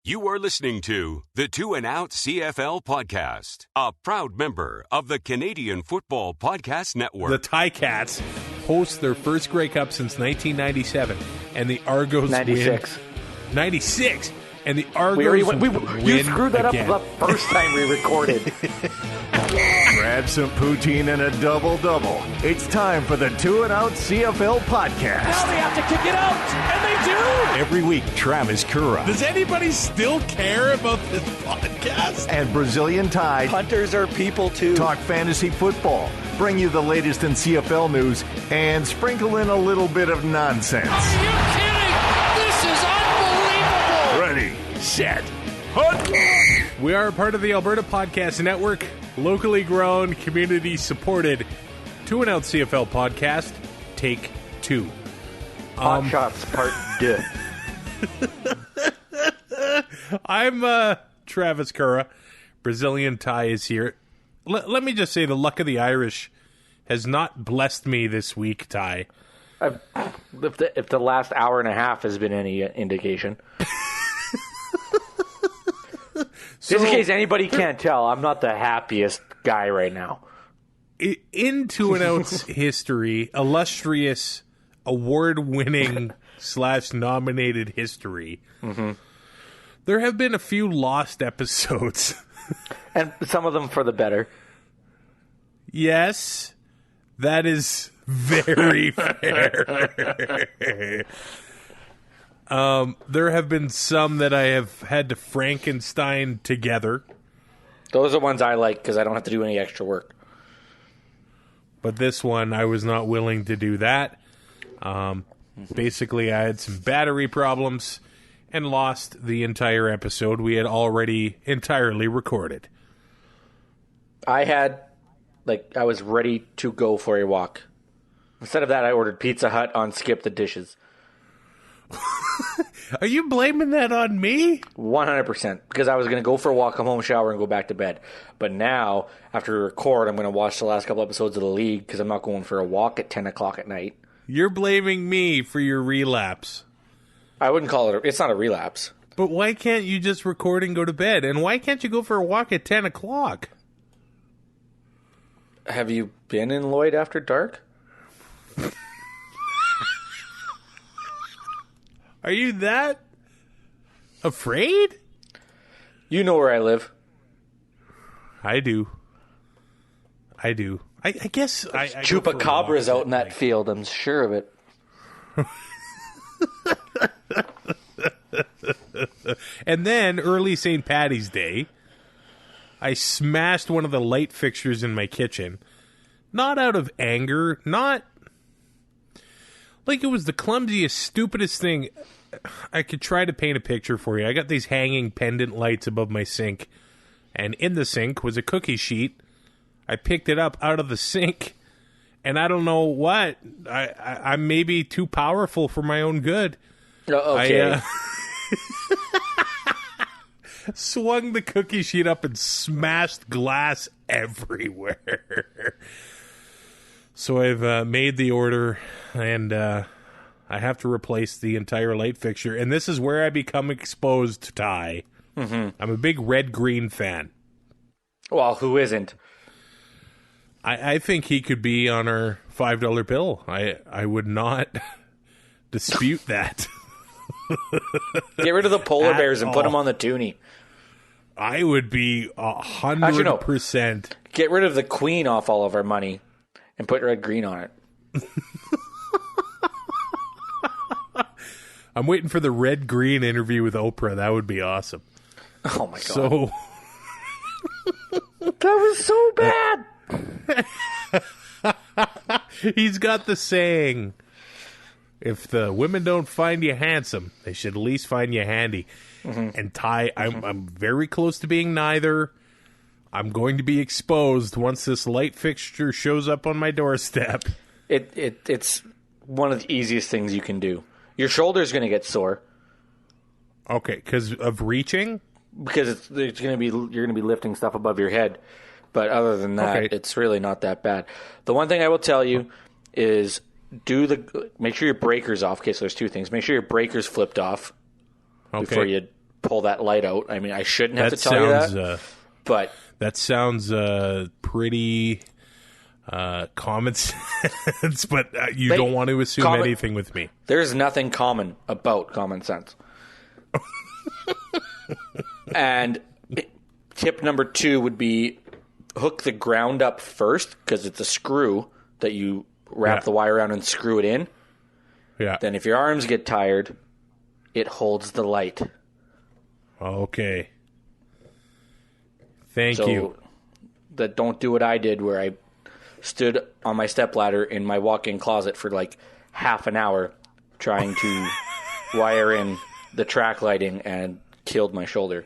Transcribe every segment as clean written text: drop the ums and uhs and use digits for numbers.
You are listening to the 2 and Out CFL podcast, a proud member of the Canadian Football Podcast Network. The Ticats host their first Grey Cup since 1997, and the Argos 96. win. 96. And the Argos win You screwed that again. up the first time we recorded. Grab some poutine and a double-double. It's time for the 2 and Out CFL podcast. Now they have to kick it out, and they do! Every week, Travis Kura Does anybody still care about this podcast? and Brazilian Tide Hunters are people too. talk fantasy football, bring you the latest in CFL news, and sprinkle in a little bit of nonsense. Are you kidding? This is unbelievable! Ready, set, hunt! We are a part of the Alberta Podcast Network, locally grown, community supported 2 and Out CFL podcast. Take 2. Hot Shots Part 2. I'm Travis Kura. Brazilian Ty is here. Let me just say the luck of the Irish has not blessed me this week, Ty. If the last hour and a half has been any indication. Just in case anybody can't tell, I'm not the happiest guy right now. In 2 and Out's history, illustrious, award-winning / nominated history, there have been a few lost episodes. And some of them for the better. Yes, that is very fair. There have been some that I have had to Frankenstein together. Those are ones I like because I don't have to do any extra work. But this one, I was not willing to do that. Basically, I had some battery problems and lost the entire episode we had already entirely recorded. I was ready to go for a walk. Instead of that, I ordered Pizza Hut on Skip the Dishes. Are you blaming that on me? 100%. Because I was going to go for a walk, come home, shower, and go back to bed. But now, after we record, I'm going to watch the last couple episodes of the league because I'm not going for a walk at 10 o'clock at night. You're blaming me for your relapse. I wouldn't call it it's not a relapse. But why can't you just record and go to bed? And why can't you go for a walk at 10 o'clock? Have you been in Lloyd after dark? Are you that afraid? You know where I live. I do. I guess I Chupacabras out in that field. I'm sure of it. And then early St. Paddy's Day, I smashed one of the light fixtures in my kitchen. Not out of anger, not like it was the clumsiest, stupidest thing. I could try to paint a picture for you. I got these hanging pendant lights above my sink, and in the sink was a cookie sheet. I picked it up out of the sink, and I don't know what. I'm maybe too powerful for my own good. Okay. Swung the cookie sheet up and smashed glass everywhere. So I've made the order, and I have to replace the entire light fixture. And this is where I become exposed to Ty. I'm a big red-green fan. Well, who isn't? I think he could be on our $5 bill. I would not dispute that. Get rid of the polar bears and all. put them on the toonie. I would be 100%. Get rid of the queen off all of our money and put red-green on it. I'm waiting for the red-green interview with Oprah. That would be awesome. Oh, my God. So that was so bad. he's got the saying, if the women don't find you handsome, they should at least find you handy. And Ty, I'm very close to being neither. I'm going to be exposed once this light fixture shows up on my doorstep. It's one of the easiest things you can do. Your shoulder's going to get sore. Okay, because of reaching? Because it's going to be you're going to be lifting stuff above your head. But other than that, It's really not that bad. The one thing I will tell you is make sure your breaker's off. Okay, so there's two things. Make sure your breaker's flipped off before you pull that light out. I mean, I shouldn't have to tell you that, but that sounds pretty common sense. But you don't want to assume anything with me. There's nothing common about common sense. And tip number 2 would be hook the ground up first, because it's a screw that you wrap the wire around and screw it in. Yeah. Then if your arms get tired, it holds the light. Okay. Thank you. That don't do what I did, where I stood on my stepladder in my walk-in closet for like half an hour trying to wire in the track lighting and killed my shoulder.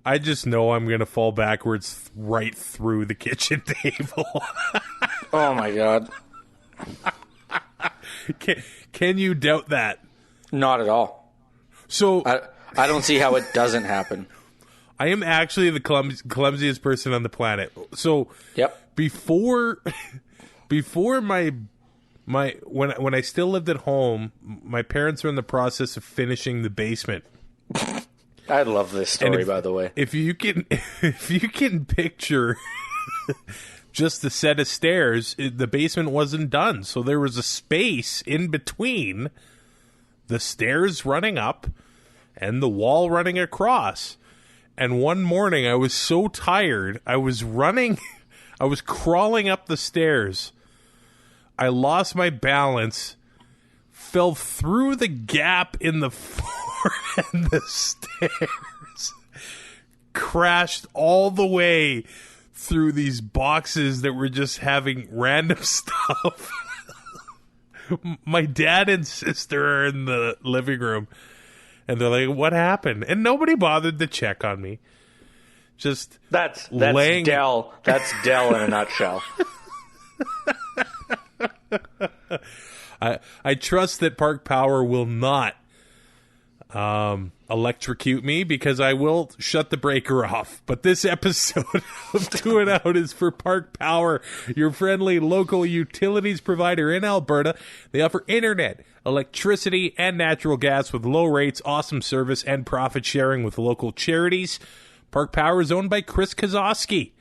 I just know I'm going to fall backwards right through the kitchen table. Oh, my God. Can you doubt that? Not at all. So I don't see how it doesn't happen. I am actually the clumsiest person on the planet. So yep. Before my when I still lived at home, my parents were in the process of finishing the basement. I love this story, by the way. If you can picture just the set of stairs, the basement wasn't done. So there was a space in between the stairs running up and the wall running across. And one morning I was so tired, I was crawling up the stairs. I lost my balance, fell through the gap in the floor and the stairs, crashed all the way through these boxes that were just having random stuff. My dad and sister are in the living room, and they're like, "What happened?" And nobody bothered to check on me. Just that's Dell. That's Dell in a nutshell. I trust that Park Power will not electrocute me, because I will shut the breaker off. But this episode of Two and Out is for Park Power, your friendly local utilities provider in Alberta. They offer internet, electricity, and natural gas with low rates, awesome service, and profit sharing with local charities. Park Power is owned by Chris Kozowski,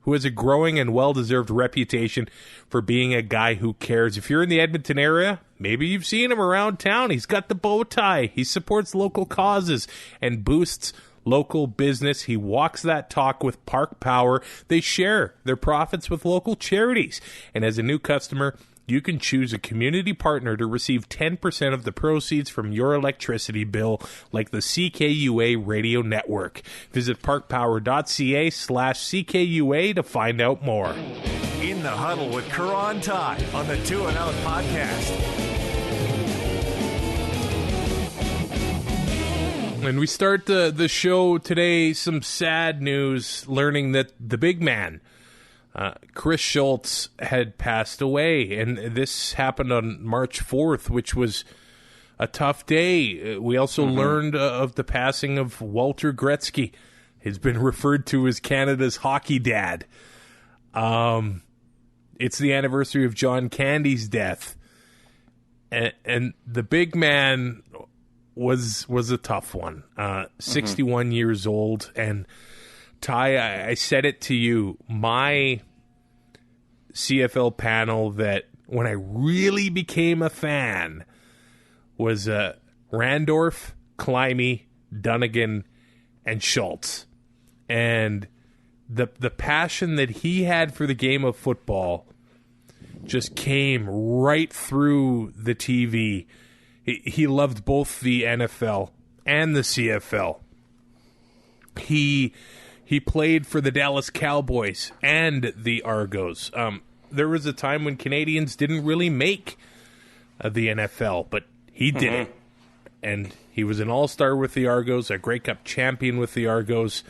who has a growing and well-deserved reputation for being a guy who cares. If you're in the Edmonton area, maybe you've seen him around town. He's got the bow tie. He supports local causes and boosts local business. He walks that talk with Park Power. They share their profits with local charities. And as a new customer, you can choose a community partner to receive 10% of the proceeds from your electricity bill, like the CKUA radio network. Visit parkpower.ca/CKUA to find out more. In the Huddle with Karan Ty on the Two and Out podcast. And we start the show today, some sad news, learning that the big man, Chris Schultz, had passed away, and this happened on March 4th, which was a tough day. We also learned of the passing of Walter Gretzky. He's been referred to as Canada's hockey dad. It's the anniversary of John Candy's death, and the big man was a tough one. 61 years old, and Ty, I said it to you, my CFL panel that when I really became a fan was Randorf, Climie, Dunnigan, and Schultz. And the passion that he had for the game of football just came right through the TV. He loved both the NFL and the CFL. He played for the Dallas Cowboys and the Argos. There was a time when Canadians didn't really make the NFL, but he did it. And he was an all-star with the Argos, a Grey Cup champion with the Argos.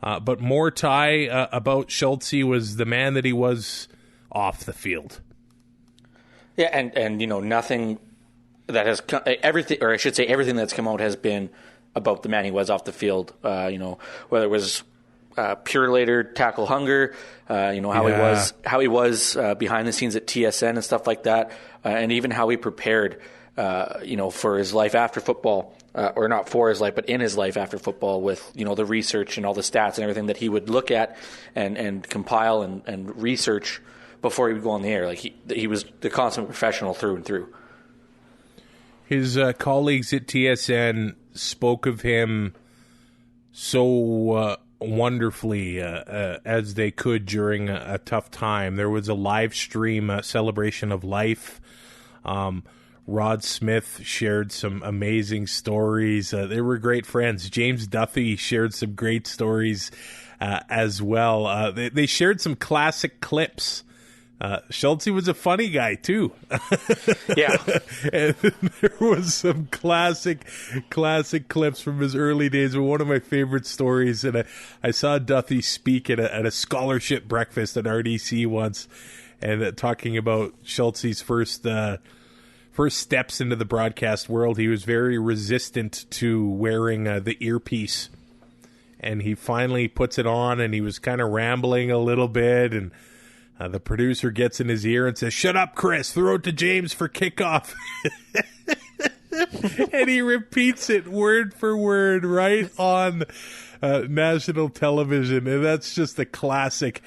But more Ty about Schultz was the man that he was off the field. Yeah, and you know, nothing that has come, everything, or I should say everything that's come out has been about the man he was off the field. You know, whether it was pure later tackle hunger, you know, how he was behind the scenes at TSN and stuff like that, and even how he prepared, you know, for his life after football. or not for his life, but in his life after football with, the research and all the stats and everything that he would look at and compile and research before he would go on the air. Like he was the consummate professional through and through. His colleagues at TSN spoke of him so wonderfully as they could during a tough time. There was a live stream celebration of life. Rod Smith shared some amazing stories. They were great friends. James Duthie shared some great stories as well. They shared some classic clips. Schultze was a funny guy too. Yeah. And there was some classic clips from his early days. But one of my favorite stories, and I saw Duthie speak at a scholarship breakfast at RDC once, and talking about Schultze's first steps into the broadcast world. He was very resistant to wearing the earpiece, and he finally puts it on, and he was kind of rambling a little bit, and the producer gets in his ear and says, "Shut up, Chris, throw it to James for kickoff." And he repeats it word for word right on national television, and that's just a classic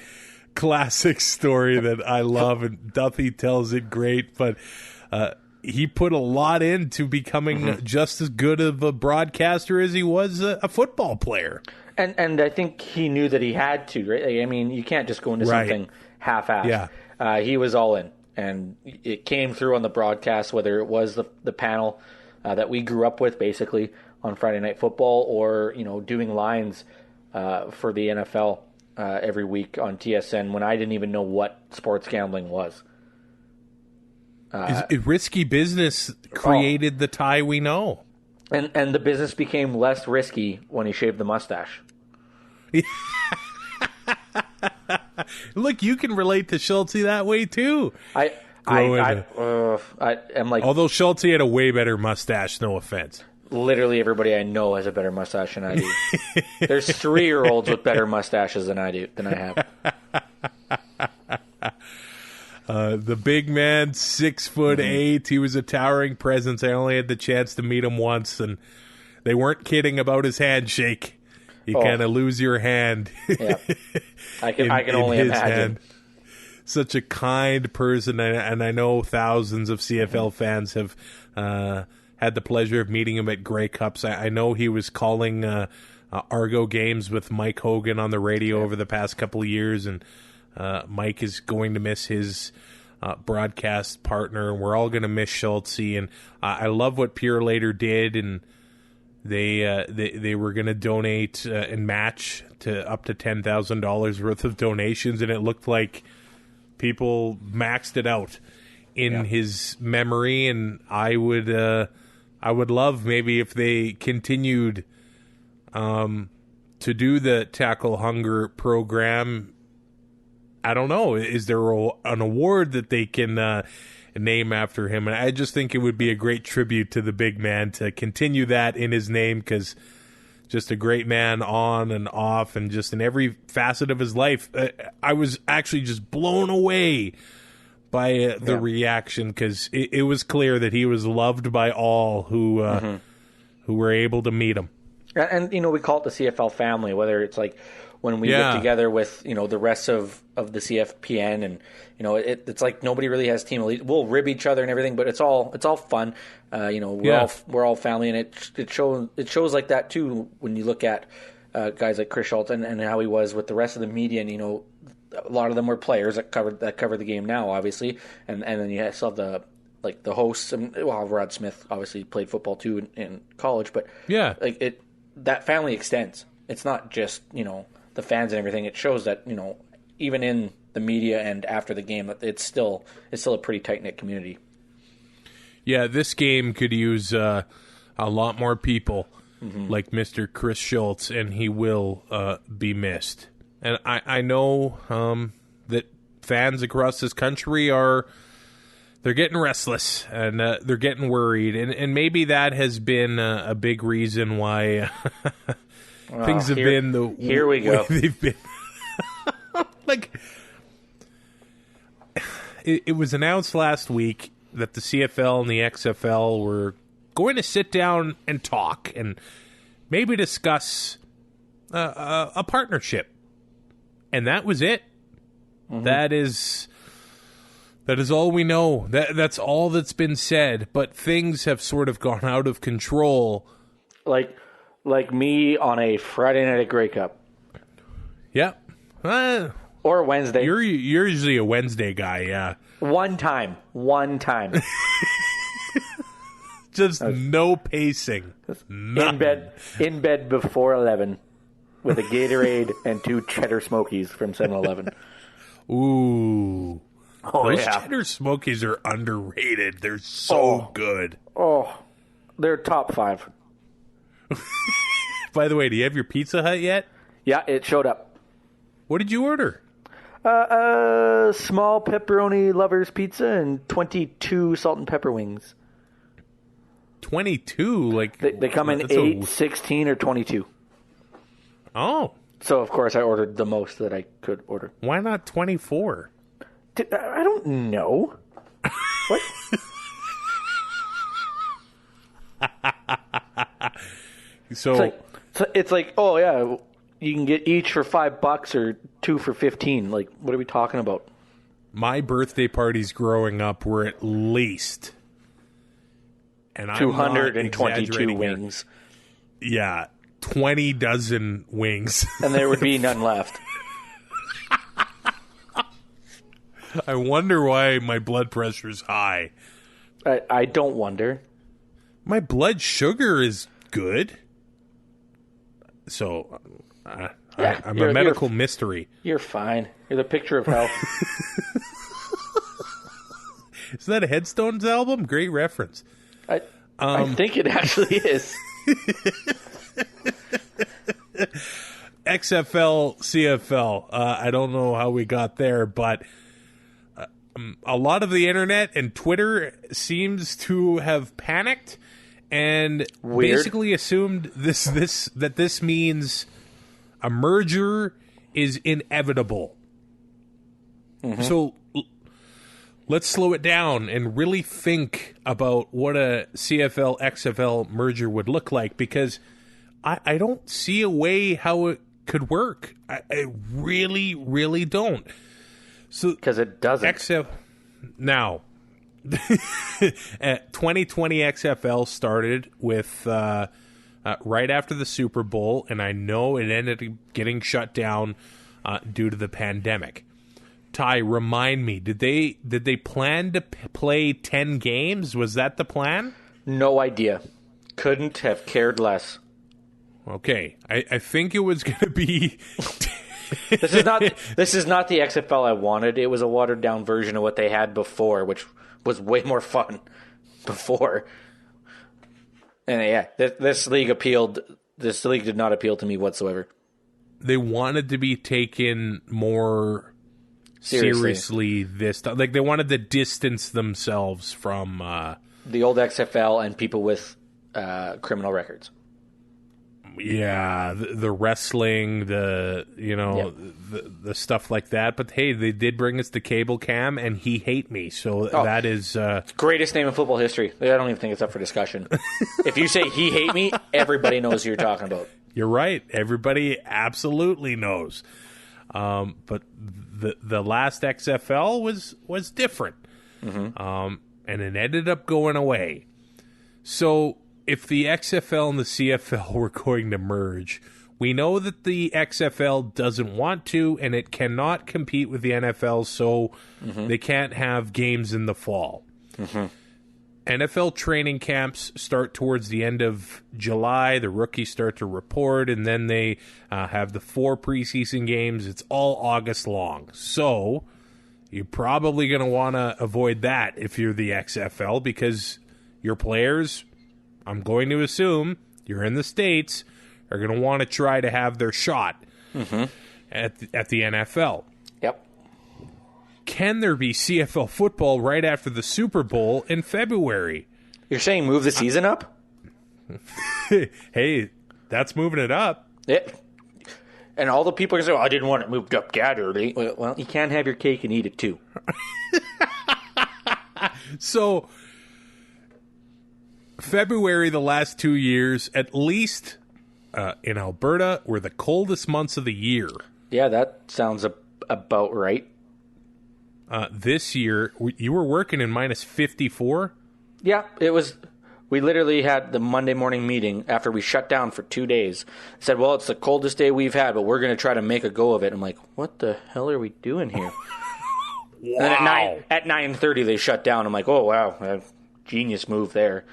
story that I love, and Duthie tells it great, but he put a lot into becoming just as good of a broadcaster as he was a football player. And I think he knew that he had to, right? I mean, you can't just go into something half-assed. Yeah. He was all in, and it came through on the broadcast, whether it was the panel that we grew up with basically on Friday Night Football, or doing lines for the NFL every week on TSN when I didn't even know what sports gambling was. Risky business created the tie we know. And the business became less risky when he shaved the mustache. Look, you can relate to Schultze that way too. I'm like, although Schultze had a way better mustache, no offense. Literally everybody I know has a better mustache than I do. There's 3-year-olds with better mustaches than I have. The big man, 6'8". He was a towering presence. I only had the chance to meet him once, and they weren't kidding about his handshake. You kind of lose your hand. Yeah. I can only imagine. Hand. Such a kind person, and I know thousands of CFL fans have had the pleasure of meeting him at Grey Cups. I know he was calling Argo games with Mike Hogan on the radio over the past couple of years, and Mike is going to miss his broadcast partner, and we're all going to miss Schultze. And I love what Purelator did, and they were going to donate and match to up to $10,000 worth of donations, and it looked like people maxed it out in his memory. And I would love maybe if they continued to do the Tackle Hunger program. I don't know. Is there an award that they can name after him? And I just think it would be a great tribute to the big man to continue that in his name, because just a great man on and off and just in every facet of his life. I was actually just blown away by the reaction, because it was clear that he was loved by all who were able to meet him. And, we call it the CFL family, whether it's like when we get together with, the rest of the CFPN, and, it's like nobody really has team elite. We'll rib each other and everything, but it's all fun. We're all family, and it shows like that too when you look at guys like Chris Schultz and how he was with the rest of the media. And, a lot of them were players that cover the game now, obviously, and then you still have the hosts. And, Rod Smith obviously played football too in college, but that family extends. It's not just the fans and everything. It shows that even in the media and after the game, it's still a pretty tight knit community. Yeah, this game could use a lot more people like Mr. Chris Schultz, and he will be missed. And I know that fans across this country they're getting restless, and they're getting worried, and maybe that has been a big reason why things have been the here we go. way they've been. It was announced last week that the CFL and the XFL were going to sit down and talk and maybe discuss a partnership. And that was it. Mm-hmm. That is all we know. That's all that's been said. But things have sort of gone out of control. Like me on a Friday night at Grey Cup. Yep. Or Wednesday. You're usually a Wednesday guy, yeah. One time. Just no pacing. In bed before 11 with a Gatorade and 2 Cheddar Smokies from 7-Eleven. Ooh. Those Cheddar Smokies are underrated. They're so good. Oh, they're top 5. By the way, do you have your Pizza Hut yet? Yeah, it showed up. What did you order? Small pepperoni lovers pizza and 22 salt and pepper wings. 22? Like they come in 8, 16, or 22. Oh. So, of course, I ordered the most that I could order. Why not 24? I don't know. What? So it's like, oh, yeah, you can get each for $5 or 2 for $15. Like, what are we talking about? My birthday parties growing up were at least... And 222 wings. Yeah, 20 dozen wings. And there would be none left. I wonder why my blood pressure's high. I don't wonder. My blood sugar is good. So, I'm a medical mystery. You're fine. You're the picture of health. Is that a Headstones album? Great reference. I think it actually is. XFL, CFL. I don't know how we got there, but a lot of the internet and Twitter seems to have panicked and basically assumed this means a merger is inevitable. Mm-hmm. So let's slow it down and really think about what a CFL XFL merger would look like, because I don't see a way how it could work. I really, really don't. So because it doesn't. Now, 2020 XFL started with right after the Super Bowl, and I know it ended up getting shut down due to the pandemic. Ty, remind me, did they plan to play 10 games? Was that the plan? No idea. Couldn't have cared less. Okay, I think it was going to be... This is not the XFL I wanted. It was a watered down version of what they had before, which was way more fun before. And yeah, this league did not appeal to me whatsoever. They wanted to be taken more seriously this time. Like, they wanted to distance themselves from the old XFL and people with criminal records. Yeah, the wrestling, the stuff like that. But hey, they did bring us the cable cam, and he hate me. So that is greatest name in football history. I don't even think it's up for discussion. If you say he hate me, everybody knows who you're talking about. You're right. Everybody absolutely knows. But the last XFL was different, mm-hmm. And it ended up going away. So if the XFL and the CFL were going to merge, we know that the XFL doesn't want to, and it cannot compete with the NFL, so mm-hmm. they can't have games in the fall. Mm-hmm. NFL training camps start towards the end of July. The rookies start to report, and then they have the 4 preseason games. It's all August long. So you're probably going to want to avoid that if you're the XFL, because your players, I'm going to assume, you're in the States, are going to want to try to have their shot mm-hmm. at the NFL. Yep. Can there be CFL football right after the Super Bowl in February? You're saying move the season up? Hey, that's moving it up. Yeah. And all the people are going to say, I didn't want it moved up that early. Well, you can't have your cake and eat it too. February the last 2 years, at least in Alberta, were the coldest months of the year. Yeah, that sounds about right. This year, you were working in minus 54? Yeah, it was. We literally had the Monday morning meeting after we shut down for 2 days. Said, well, it's the coldest day we've had, but we're going to try to make a go of it. I'm like, what the hell are we doing here? Wow. And then at 9:30 they shut down. I'm like, oh, wow, genius move there.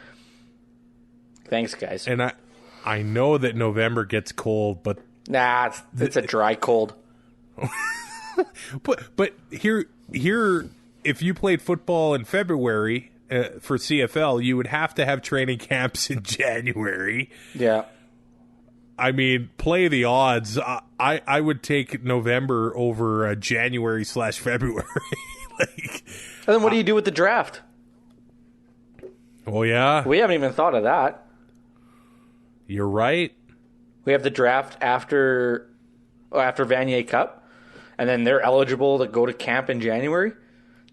Thanks, guys. And I know that November gets cold, but... Nah, it's a dry cold. But here, if you played football in February for CFL, you would have to have training camps in January. Yeah. I mean, play the odds. I would take November over January/February. And then what do you do with the draft? Oh, yeah. We haven't even thought of that. You're right. We have the draft after Vanier Cup, and then they're eligible to go to camp in January.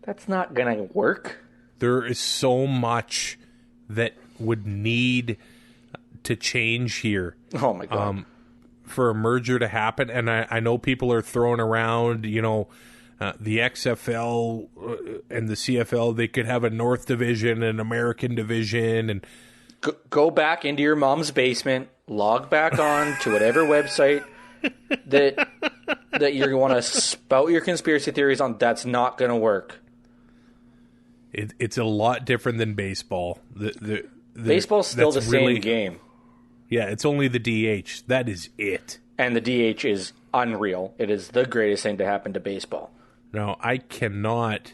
That's not going to work. There is so much that would need to change here. Oh, my God. For a merger to happen. And I know people are throwing around, the XFL and the CFL. They could have a North Division, an American Division, and go back into your mom's basement, log back on to whatever website that you want to spout your conspiracy theories on. That's not going to work. It's a lot different than baseball. Baseball's still the same game. Yeah, it's only the DH. That is it. And the DH is unreal. It is the greatest thing to happen to baseball. No, I cannot.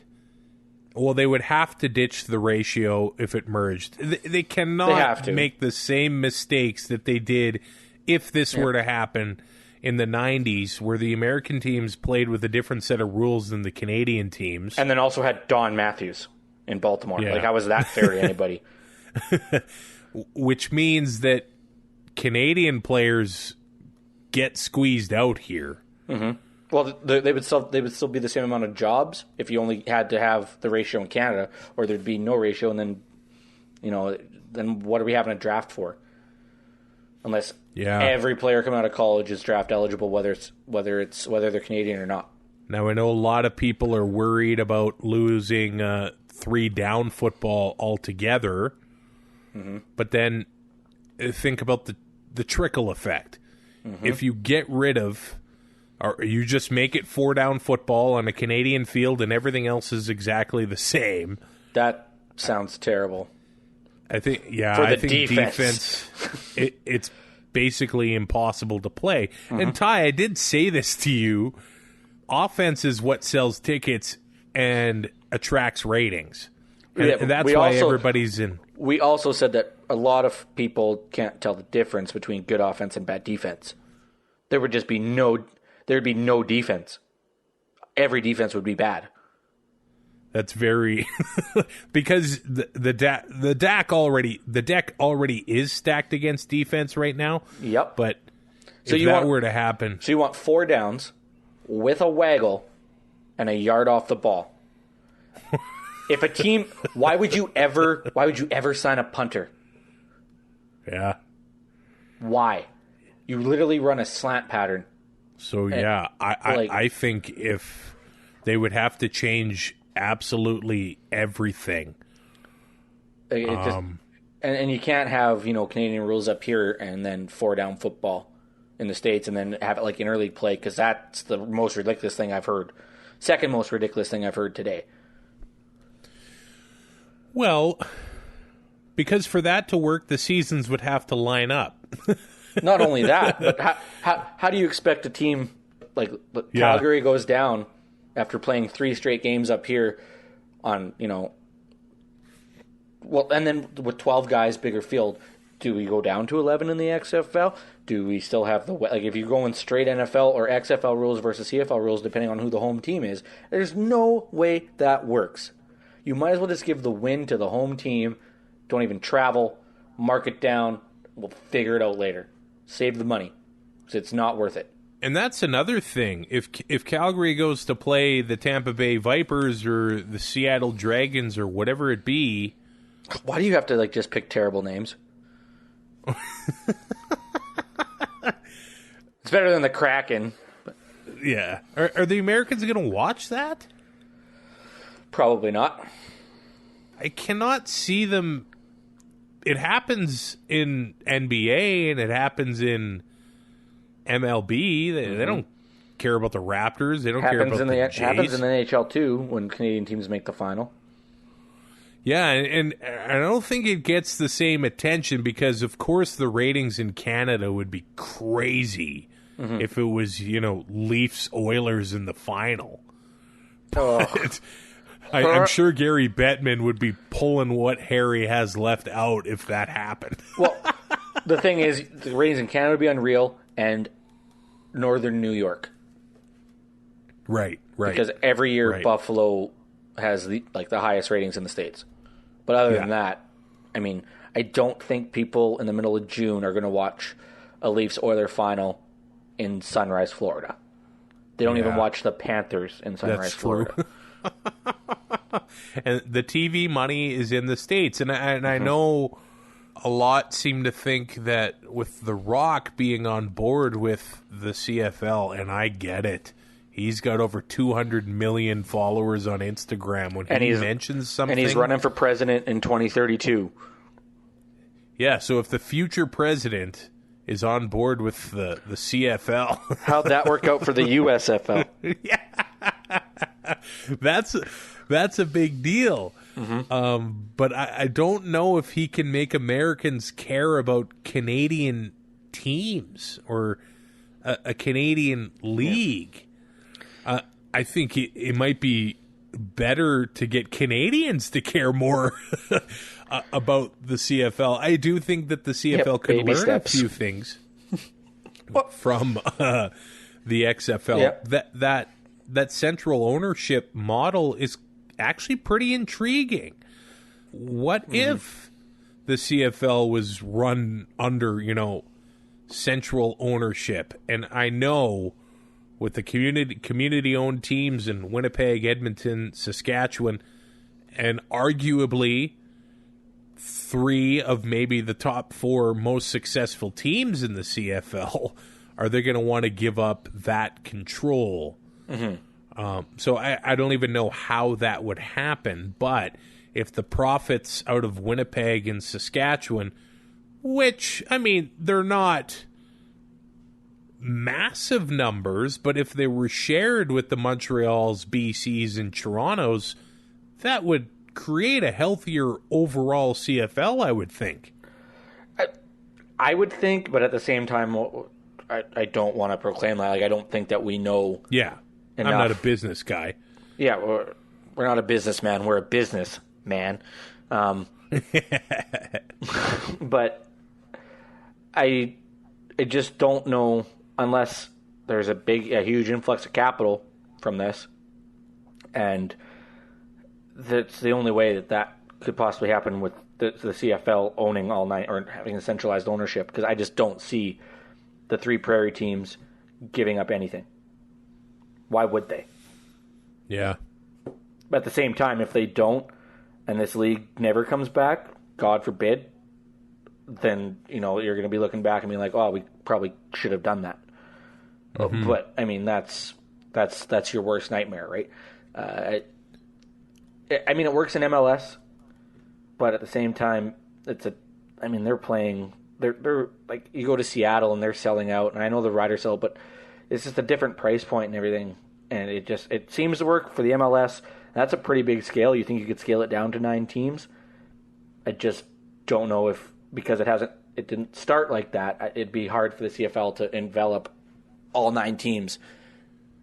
Well, they would have to ditch the ratio if it merged. They cannot make the same mistakes that they did if this were to happen in the 90s, where the American teams played with a different set of rules than the Canadian teams. And then also had Don Matthews in Baltimore. Yeah. Like, how was that fair to anybody? Which means that Canadian players get squeezed out here. Mm-hmm. Well, they would still be the same amount of jobs if you only had to have the ratio in Canada, or there'd be no ratio, and then, then what are we having a draft for? Unless every player coming out of college is draft eligible, whether they're Canadian or not. Now, I know a lot of people are worried about losing 3-down football altogether, but then think about the trickle effect. Mm-hmm. If you get rid of, or you just make it 4-down football on a Canadian field and everything else is exactly the same. That sounds terrible. I think, I think defense it's basically impossible to play. Mm-hmm. And Ty, I did say this to you. Offense is what sells tickets and attracts ratings. And that's why everybody's in. We also said that a lot of people can't tell the difference between good offense and bad defense. There would just be there'd be no defense. Every defense would be bad. That's very because the deck already is stacked against defense right now. Yep. But if that were to happen, so you want 4 downs with a waggle and a yard off the ball. If a team, why would you ever sign a punter? Yeah. Why? You literally run a slant pattern. So I think if they would have to change absolutely everything. And you can't have, Canadian rules up here and then 4-down football in the States and then have it like interleague play, because that's the most ridiculous thing I've heard. Second most ridiculous thing I've heard today. Well, because for that to work, the seasons would have to line up. Not only that, but how do you expect a team like Calgary goes down after playing 3 straight games up here on, and then with 12 guys, bigger field, do we go down to 11 in the XFL? Do we still have if you're going straight NFL or XFL rules versus CFL rules, depending on who the home team is, there's no way that works. You might as well just give the win to the home team. Don't even travel. Mark it down. We'll figure it out later. Save the money, because it's not worth it. And that's another thing. If Calgary goes to play the Tampa Bay Vipers or the Seattle Dragons or whatever it be, Why do you have to just pick terrible names? It's better than the Kraken. Yeah. Are the Americans going to watch that? Probably not. I cannot see them. It happens in NBA and it happens in MLB. They don't care about the Raptors. They don't care about the Jays. Happens in the NHL too when Canadian teams make the final. Yeah, and I don't think it gets the same attention because, of course, the ratings in Canada would be crazy if it was, Leafs Oilers in the final. Oh. I'm sure Gary Bettman would be pulling what Harry has left out if that happened. Well, the thing is, the ratings in Canada would be unreal, and Northern New York. Right. Because every year Buffalo has the highest ratings in the States. But other than that, I mean, I don't think people in the middle of June are going to watch a Leafs-Oilers final in Sunrise, Florida. They don't even watch the Panthers in Sunrise, Florida. And the TV money is in the States. And I know a lot seem to think that with The Rock being on board with the CFL, and I get it, he's got over 200 million followers on Instagram. When he mentions something, and he's running for president in 2032. Yeah, so if the future president is on board with the CFL, how'd that work out for the USFL? Yeah, that's a big deal. But I don't know if he can make Americans care about Canadian teams or a Canadian league. I think it might be better to get Canadians to care more about the CFL. I do think that the CFL could learn steps. A few things from the XFL. Yep. That central ownership model is actually pretty intriguing. What if the CFL was run under, central ownership? And I know with the community-owned teams in Winnipeg, Edmonton, Saskatchewan, and arguably 3 of maybe the top 4 most successful teams in the CFL, are they going to want to give up that control? So I don't even know how that would happen, but if the profits out of Winnipeg and Saskatchewan, which, I mean, they're not massive numbers, but if they were shared with the Montreals, BCs, and Torontos, that would create a healthier overall CFL, I would think. I would think, but at the same time, I don't want to proclaim that. I don't think that we know. Yeah, enough. I'm not a business guy. Yeah, we're not a businessman. We're a businessman. But I just don't know. Unless there's a huge influx of capital from this, and that's the only way that could possibly happen with the CFL owning all 9 or having a centralized ownership. Because I just don't see the 3 Prairie teams giving up anything. Why would they? Yeah. But at the same time, if they don't, and this league never comes back, God forbid, then you're going to be looking back and being like, "Oh, we probably should have done that." But I mean, that's your worst nightmare, right? I mean, it works in MLS, but at the same time, they're playing. They're like, you go to Seattle and they're selling out, and I know the Riders sell, but it's just a different price point and everything, and it seems to work for the MLS. That's a pretty big scale. You think you could scale it down to 9 teams? I just don't know if, because it didn't start like that. It'd be hard for the CFL to envelop all 9 teams,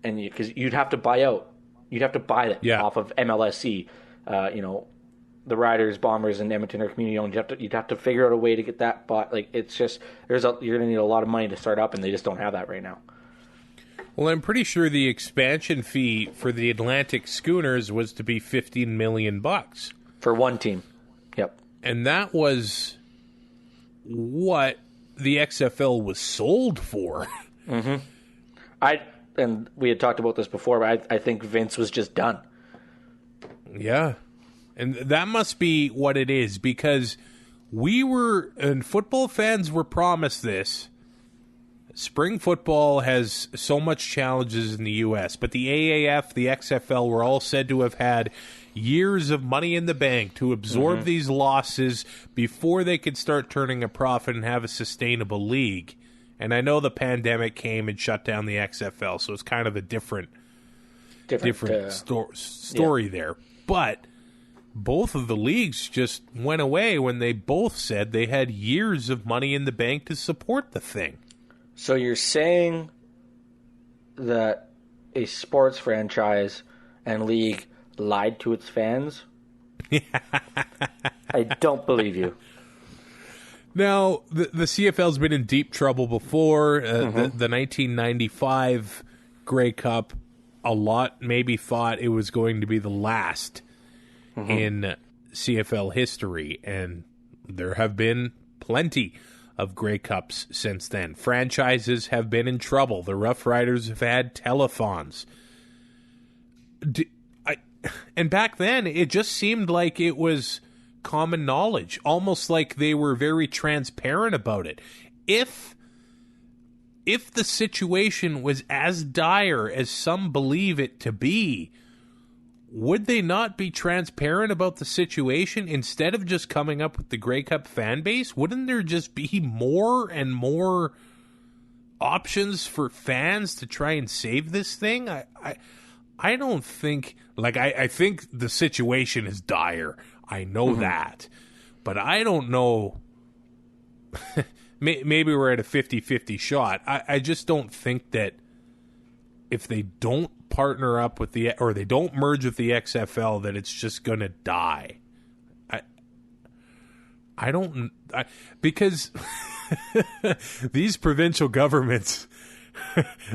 and because you'd have to buy out, you'd have to buy it off of MLSC. The Riders, Bombers, and Edmonton are community owned. You'd have to figure out a way to get that bought. Like, it's just you're going to need a lot of money to start up, and they just don't have that right now. Well, I'm pretty sure the expansion fee for the Atlantic Schooners was to be $15 million for one team. Yep, and that was what the XFL was sold for. And we had talked about this before, but I think Vince was just done. Yeah. And that must be what it is, because football fans were promised this. Spring football has so much challenges in the U.S., but the AAF, the XFL were all said to have had years of money in the bank to absorb these losses before they could start turning a profit and have a sustainable league. And I know the pandemic came and shut down the XFL, so it's kind of a different story there. But both of the leagues just went away when they both said they had years of money in the bank to support the thing. So you're saying that a sports franchise and league lied to its fans? I don't believe you. Now, the CFL's been in deep trouble before. The 1995 Grey Cup, a lot maybe thought it was going to be the last in CFL history, and there have been plenty of Grey Cups since then. Franchises have been in trouble. The Rough Riders have had telethons. And back then, it just seemed like it was common knowledge, almost like they were very transparent about it. If the situation was as dire as some believe it to be, would they not be transparent about the situation instead of just coming up with the Grey Cup fan base? Wouldn't there just be more and more options for fans to try and save this thing? I don't think, I think the situation is dire. I know that. But I don't know. Maybe we're at a 50-50 shot. I just don't think that if they don't partner up with or they don't merge with the XFL, that it's just going to die. Because these provincial governments,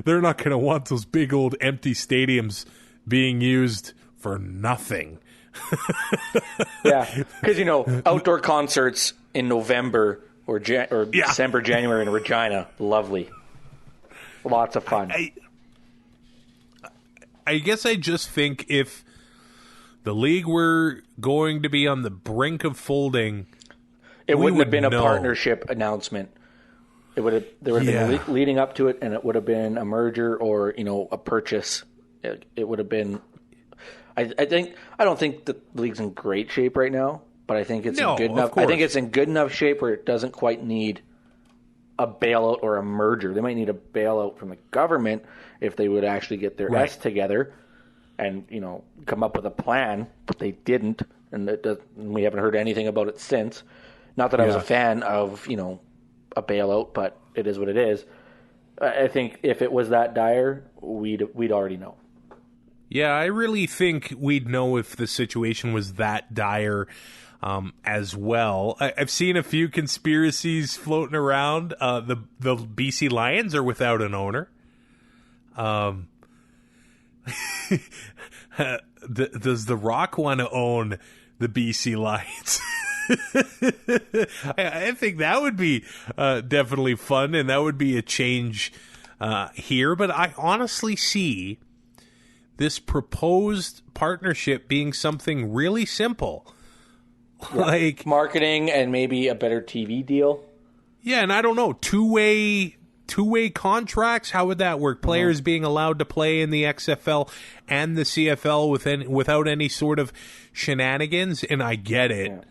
they're not going to want those big old empty stadiums being used for nothing. Yeah, because, outdoor concerts in November or December, January in Regina, lovely. Lots of fun. I guess I just think if the league were going to be on the brink of folding, it wouldn't have been a partnership announcement. There would have been leading up to it, and it would have been a merger or a purchase. It would have been. I don't think the league's in great shape right now, but I think it's in good enough. I think it's in good enough shape where it doesn't quite need a bailout or a merger. They might need a bailout from the government if they would actually get their S together and come up with a plan, but they didn't, and we haven't heard anything about it since. Not that I was a fan of a bailout, but it is what it is. I think if it was that dire, we'd already know. Yeah, I really think we'd know if the situation was that dire as well. I've seen a few conspiracies floating around. The BC Lions are without an owner. Does The Rock want to own the BC Lions? I think that would be definitely fun, and that would be a change here. But I honestly see this proposed partnership being something really simple. Like marketing and maybe a better TV deal. Yeah, and I don't know, two-way contracts, how would that work? Players being allowed to play in the XFL and the CFL without any sort of shenanigans, and I get it.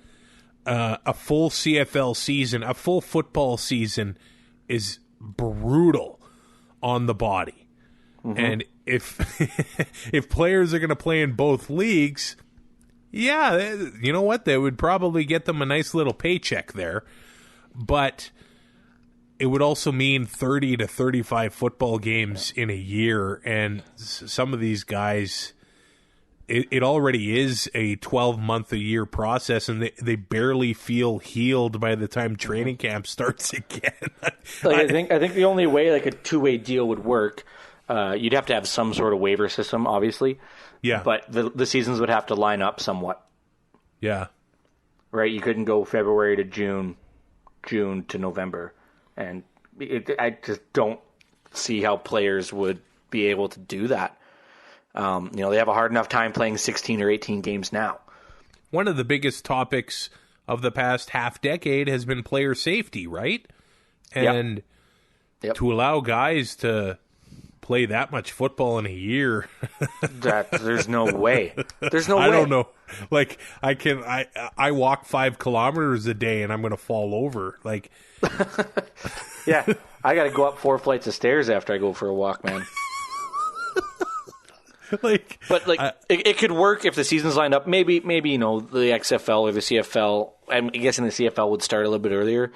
Yeah. A full CFL season, a full football season is brutal on the body. And if players are going to play in both leagues, you know what? They would probably get them a nice little paycheck there. But it would also mean 30 to 35 football games in a year. And some of these guys, it already is a 12-month-a-year process, and they barely feel healed by the time training camp starts again. I think the only way a two-way deal would work, you'd have to have some sort of waiver system, obviously. Yeah. But the seasons would have to line up somewhat. Yeah. Right? You couldn't go February to June to November. And I just don't see how players would be able to do that. They have a hard enough time playing 16 or 18 games now. one of the biggest topics of the past half decade has been player safety, right? And to allow guys to play that much football in a year, there's no way. There's no way. I don't know. Like, I walk 5 kilometers a day and I'm going to fall over. Like, yeah, I got to go up 4 flights of stairs after I go for a walk, man. It could work if the season's lined up. Maybe the XFL or the CFL. I'm guessing the CFL would start a little bit earlier.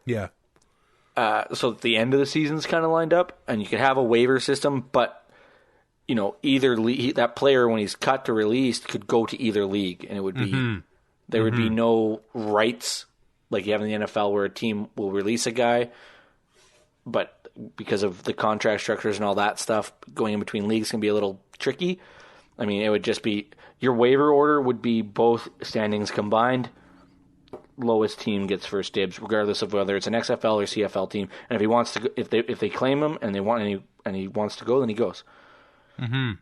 Yeah. So the end of the season's kind of lined up, and you could have a waiver system. But either that player when he's cut or released could go to either league, and it would be there would be no rights like you have in the NFL where a team will release a guy, but because of the contract structures and all that stuff, going in between leagues can be a little tricky. I mean, it would just be your waiver order would be both standings combined. Lowest team gets first dibs, regardless of whether it's an XFL or CFL team. And if he wants to, if they claim him and he wants to go, then he goes. Mm-hmm.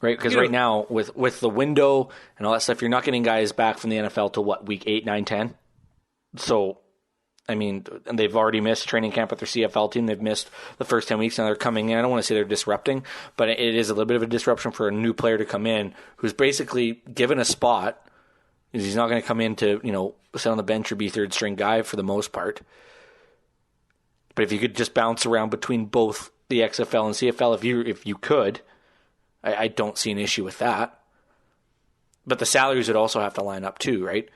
Right, because right now with the window and all that stuff, you're not getting guys back from the NFL till week 8, 9, 10. So, I mean, and they've already missed training camp with their CFL team. They've missed the first 10 weeks, and they're coming in. I don't want to say they're disrupting, but it is a little bit of a disruption for a new player to come in who's basically given a spot. He's not going to come in to, sit on the bench or be third string guy for the most part. But if you could just bounce around between both the XFL and CFL, if you could, I don't see an issue with that. But the salaries would also have to line up too, right?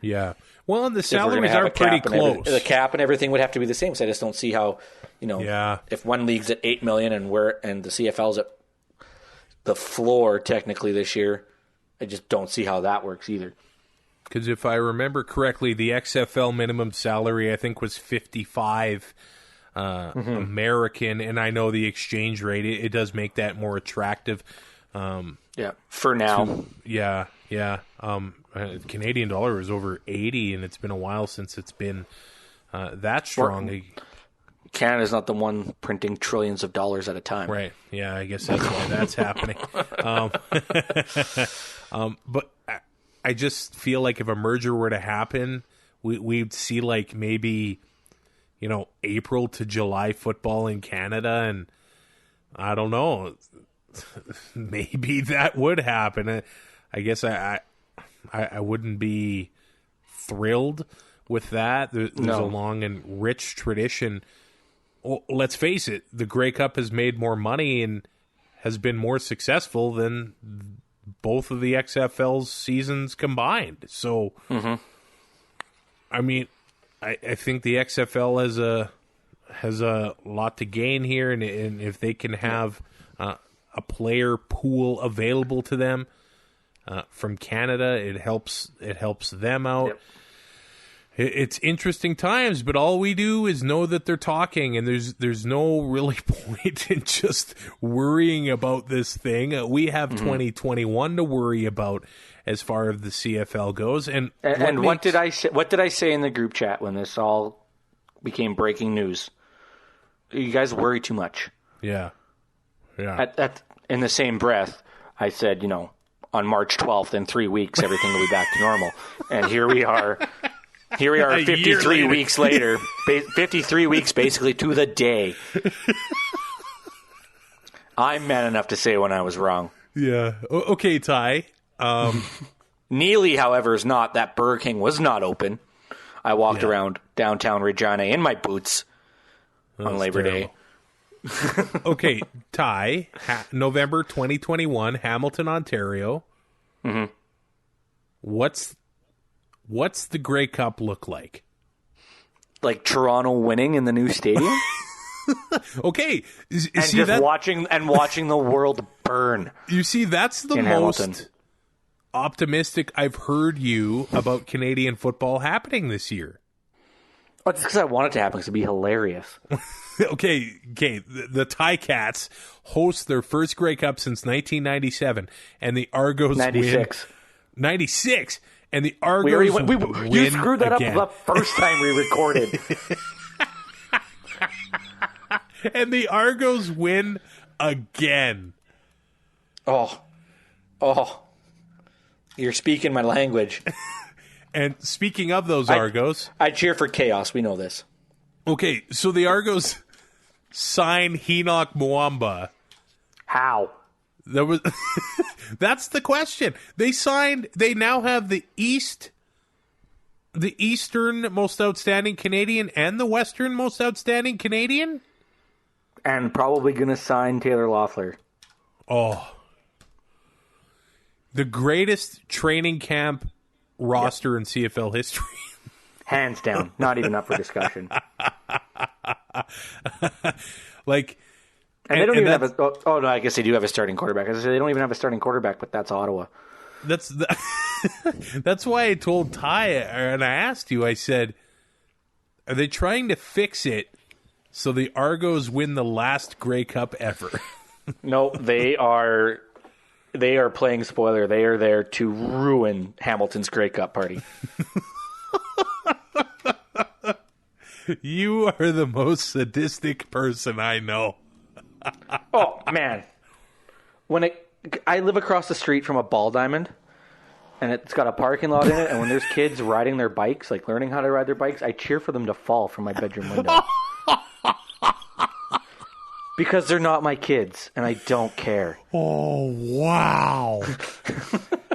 Yeah. Well, and the salaries are pretty close. The cap and everything would have to be the same. So I just don't see how, if one league's at $8 million and the CFL's at the floor technically this year, I just don't see how that works either. Because if I remember correctly, the XFL minimum salary I think was $55 American, and I know the exchange rate it does make that more attractive. For now. Canadian dollar is over 80, and it's been a while since it's been that strong. Canada's not the one printing trillions of dollars at a time. Right. Yeah, I guess that's why that's happening. But I just feel like if a merger were to happen, we'd see like maybe, April to July football in Canada, and I don't know, maybe that would happen. I guess I wouldn't be thrilled with that. There's a long and rich tradition. Well, let's face it, the Grey Cup has made more money and has been more successful than both of the XFL's seasons combined. So, I mean, I think the XFL has a lot to gain here, and if they can have a player pool available to them from Canada, it helps them out. Yep. It's interesting times, but all we do is know that they're talking, and there's no really point in just worrying about this thing. We have 2021 to worry about as far as the CFL goes. And what did I say? What did I say in the group chat when this all became breaking news? You guys worry too much. Yeah. In the same breath, I said, on March 12th, in 3 weeks, everything will be back to normal, and here we are. Here we are 53 weeks later, 53 weeks basically to the day. I'm man enough to say when I was wrong. Yeah. Okay, Ty. Neely, however, is not. That Burger King was not open. I walked around downtown Regina in my boots on Labor Day. Okay, Ty, November 2021, Hamilton, Ontario. Mm-hmm. What's the Grey Cup look like? Like Toronto winning in the new stadium? Okay. Watching the world burn. You see, that's the most Hamilton. Optimistic I've heard you about Canadian football happening this year. Oh, it's because I want it to happen because it'd be hilarious. Okay. The Ticats host their first Grey Cup since 1997, and the Argos 96. Win. 96. And the Argos win you screwed that again. Up the first time we recorded. And the Argos win again. Oh. You're speaking my language. And speaking of those Argos... I cheer for chaos. We know this. Okay, so the Argos sign Enoch Mwamba. How? That's the question. They now have the Eastern Most Outstanding Canadian and the Western Most Outstanding Canadian? And probably going to sign Taylor Loeffler. Oh. The greatest training camp roster in CFL history. Hands down. Not even up for discussion. Like... And they don't even have a... Oh, no, I guess they do have a starting quarterback. As I say, they don't even have a starting quarterback, but that's Ottawa. That's why I told Ty, and I asked you, I said, are they trying to fix it so the Argos win the last Grey Cup ever? No, they are playing spoiler. They are there to ruin Hamilton's Grey Cup party. You are the most sadistic person I know. Oh, man. I live across the street from a ball diamond, and it's got a parking lot in it, and when there's kids riding their bikes, like learning how to ride their bikes, I cheer for them to fall from my bedroom window. Because they're not my kids, and I don't care. Oh, wow.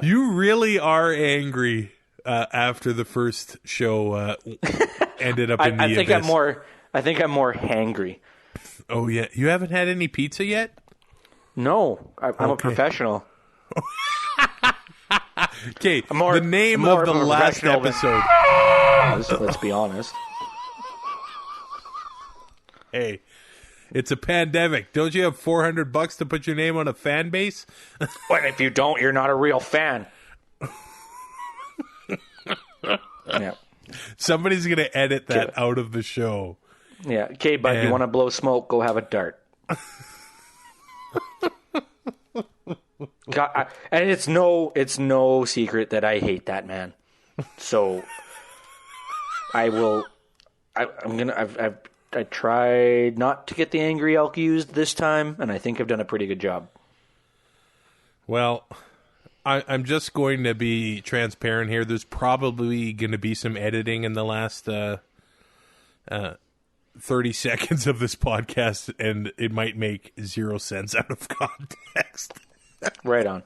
You really are angry after the first show ended up in the abyss. I think I'm more hangry. Oh, yeah. You haven't had any pizza yet? No. I'm a professional. Okay, the name of the last episode. Let's be honest. Hey, it's a pandemic. Don't you have $400 to put your name on a fan base? But if you don't, you're not a real fan. Yeah. Somebody's going to edit that out of the show. Yeah. Okay, bud, you want to blow smoke? Go have a dart. God, and it's no secret that I hate that man. So I tried not to get the angry elk used this time, and I think I've done a pretty good job. Well, I'm just going to be transparent here. There's probably going to be some editing in the last 30 seconds of this podcast, and it might make 0 sense out of context. Right on.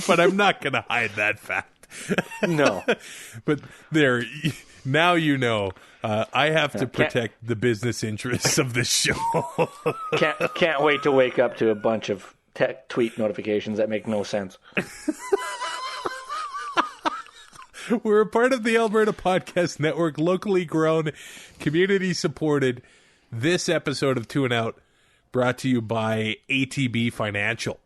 But I'm not going to hide that fact. No. But there, now you know. I have to protect the business interests of this show. Can't wait to wake up to a bunch of tweet notifications that make no sense. We're a part of the Alberta Podcast Network, locally grown, community supported. This episode of Two and Out brought to you by ATB Financial.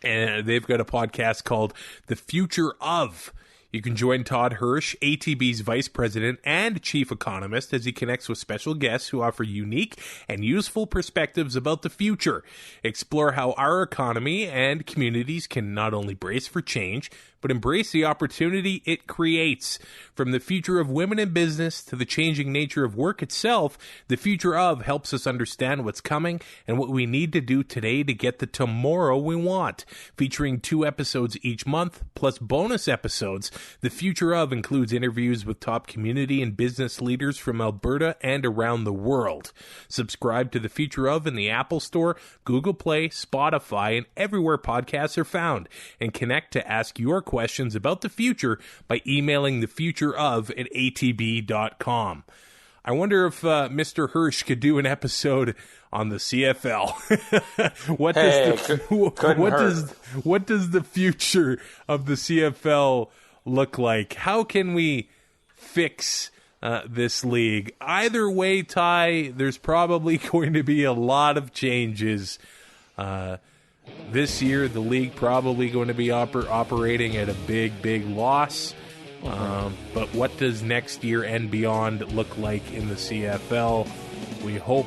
And they've got a podcast called The Future Of. You can join Todd Hirsch, ATB's Vice President and Chief Economist, as he connects with special guests who offer unique and useful perspectives about the future. Explore how our economy and communities can not only brace for change, but embrace the opportunity it creates. From the future of women in business to the changing nature of work itself, The Future Of helps us understand what's coming and what we need to do today to get the tomorrow we want. Featuring 2 episodes each month, plus bonus episodes, The Future Of includes interviews with top community and business leaders from Alberta and around the world. Subscribe to The Future Of in the Apple Store, Google Play, Spotify, and everywhere podcasts are found. And connect to ask your questions about the future by emailing thefutureof@atb.com. I wonder if Mr. Hirsch could do an episode on the CFL. What does the future of the CFL look like? How can we fix this league? Either way, Ty, there's probably going to be a lot of changes. This year, the league probably going to be operating at a big loss. But what does next year and beyond look like in the CFL? We hope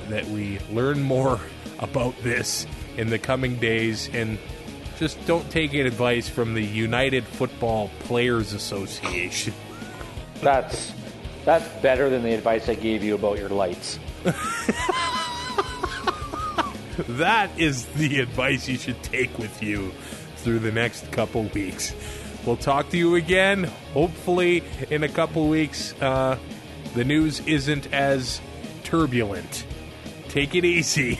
that we learn more about this in the coming days, and just don't take advice from the United Football Players Association. That's better than the advice I gave you about your lights. That is the advice you should take with you through the next couple weeks. We'll talk to you again, hopefully in a couple weeks. The news isn't as turbulent. Take it easy,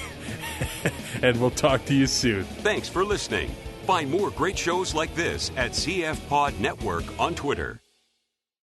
and we'll talk to you soon. Thanks for listening. Find more great shows like this at CF Pod Network on Twitter.